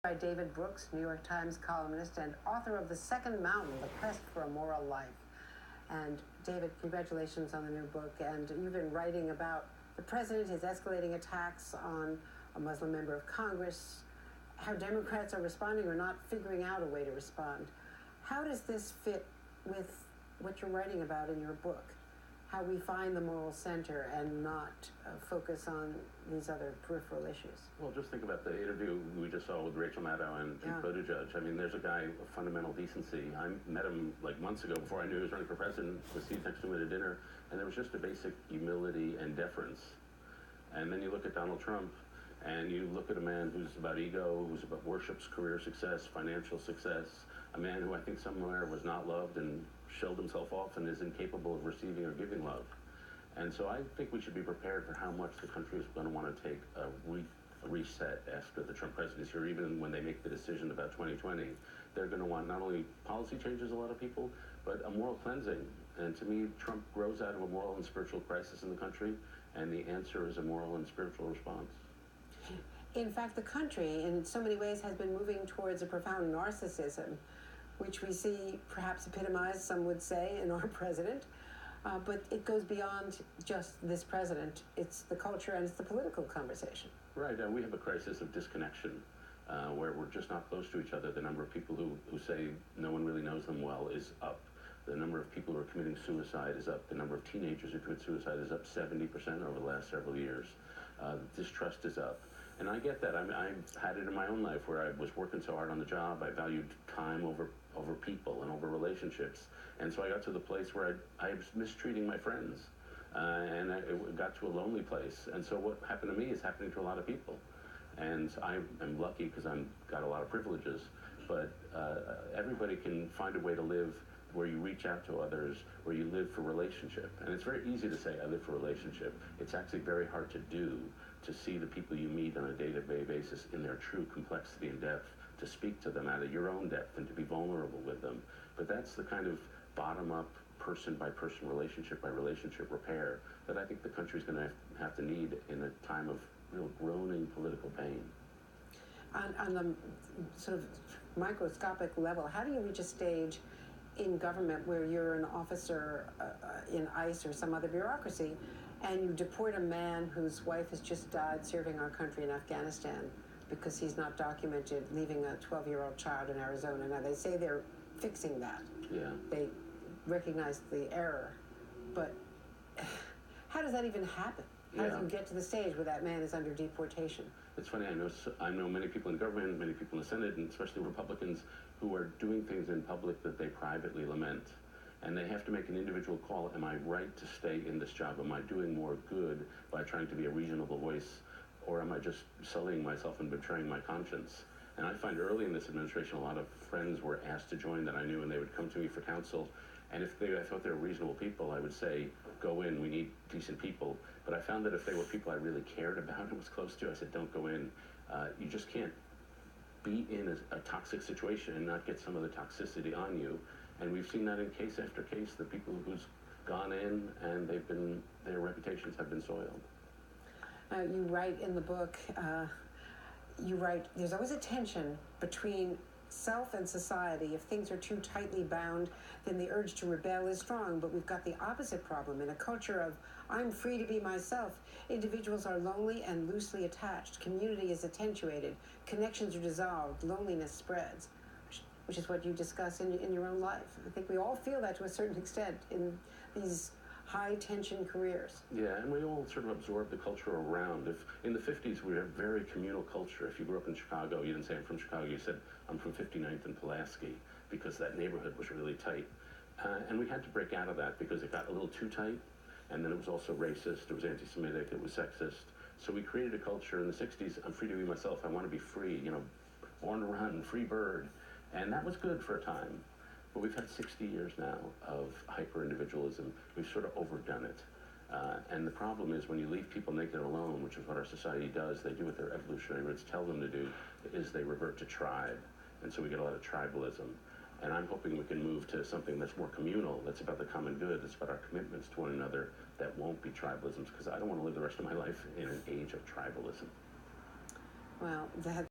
By David Brooks, New York Times columnist and author of The Second Mountain, The Quest for a Moral Life. And David, congratulations on the new book. And you've been writing about the president, his escalating attacks on a Muslim member of Congress, how Democrats are responding or not figuring out a way to respond. How does this fit with what you're writing about in your book? How we find the moral center and not focus on these other peripheral issues. Well, just think about the interview we just saw with Rachel Maddow and Buttigieg. I mean, there's a guy of fundamental decency. I met him like months ago before I knew he was running for president. Was seated next to him at a dinner, and there was just a basic humility and deference. And then you look at Donald Trump, and you look at a man who's about ego, who's about worships career success, financial success, a man who I think somewhere was not loved and shelled himself off and is incapable of receiving or giving love. And so I think we should be prepared for how much the country is going to want to take a reset after the Trump presidency, or even when they make the decision about 2020. They're going to want not only policy changes, a lot of people, but a moral cleansing. And to me, Trump grows out of a moral and spiritual crisis in the country, and the answer is a moral and spiritual response. In fact, the country, in so many ways, has been moving towards a profound narcissism, which we see perhaps epitomized, some would say, in our president. But it goes beyond just this president. It's the culture and it's the political conversation. Right. We have a crisis of disconnection where we're just not close to each other. The number of people who say no one really knows them well is up. The number of people who are committing suicide is up. The number of teenagers who commit suicide is up 70% over the last several years. Distrust is up. And I get that. I've had it in my own life where I was working so hard on the job. I valued time over people and over relationships. And so I got to the place where I was mistreating my friends. And it got to a lonely place. And so what happened to me is happening to a lot of people. And I am lucky because I've got a lot of privileges. But everybody can find a way to live where you reach out to others, where you live for relationship. And it's very easy to say, I live for relationship. It's actually very hard to do, to see the people you meet on a day-to-day basis in their true complexity and depth, to speak to them out of your own depth and to be vulnerable with them. But that's the kind of bottom-up, person-by-person, relationship-by-relationship repair that I think the country's going to have to need in a time of real groaning political pain. On the sort of microscopic level, how do you reach a stage in government where you're an officer in ICE or some other bureaucracy, and you deport a man whose wife has just died serving our country in Afghanistan because he's not documented, leaving a 12-year-old child in Arizona? Now, they say they're fixing that. Yeah. They recognize the error. But how does that even happen? How do you get to the stage where that man is under deportation? It's funny, I know many people in government, many people in the Senate, and especially Republicans, who are doing things in public that they privately lament. And they have to make an individual call. Am I right to stay in this job? Am I doing more good by trying to be a reasonable voice? Or am I just sullying myself and betraying my conscience? And I find early in this administration, a lot of friends were asked to join that I knew, and they would come to me for counsel. And if I thought they were reasonable people, I would say, go in, we need decent people. But I found that if they were people I really cared about and was close to, I said, don't go in. You just can't be in a toxic situation and not get some of the toxicity on you. And we've seen that in case after case, the people who's gone in and their reputations have been soiled. You write in the book, there's always a tension between self and society. If things are too tightly bound, then the urge to rebel is strong. But we've got the opposite problem. In a culture of I'm free to be myself, individuals are lonely and loosely attached. Community is attenuated. Connections are dissolved. Loneliness spreads, which is what you discuss in your own life. I think we all feel that to a certain extent in these high-tension careers. Yeah, and we all sort of absorb the culture around. If in the 50s, we had a very communal culture. If you grew up in Chicago, you didn't say I'm from Chicago, you said I'm from 59th and Pulaski, because that neighborhood was really tight. And we had to break out of that because it got a little too tight, and then it was also racist, it was anti-Semitic, it was sexist. So we created a culture in the 60s, I'm free to be myself, I want to be free, born to run, free bird. And that was good for a time. But we've had 60 years now of hyper-individualism. We've sort of overdone it. And the problem is when you leave people naked alone, which is what our society does, they do what their evolutionary roots tell them to do, is they revert to tribe. And so we get a lot of tribalism. And I'm hoping we can move to something that's more communal, that's about the common good, that's about our commitments to one another, that won't be tribalisms, because I don't want to live the rest of my life in an age of tribalism. Well, that